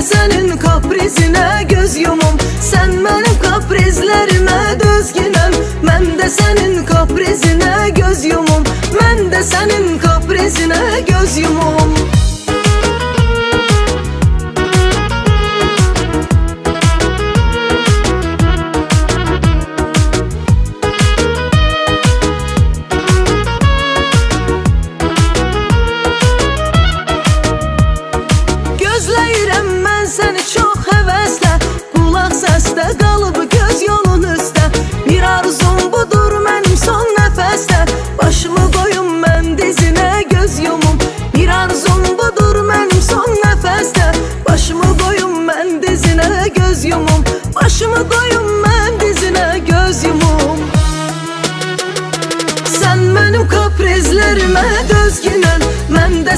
de senin kaprizine göz yumum. Sen benim kaprizlerime dözginen, ben de senin kaprizine göz yumum. Ben de senin kaprizine göz yumum. Gözləyirəm mən səni çox həvəslə, qulaq səsdə qalıb göz yolun üstə. Bir arzum budur mənim son nəfəsdə, başımı qoyum mən dizinə göz yumum. Bir arzum budur mənim son nəfəsdə, başımı qoyum mən dizinə göz yumum. Başımı qoyum mən dizinə göz yumum. Sən mənim kaprizlərimə dözginən, mən də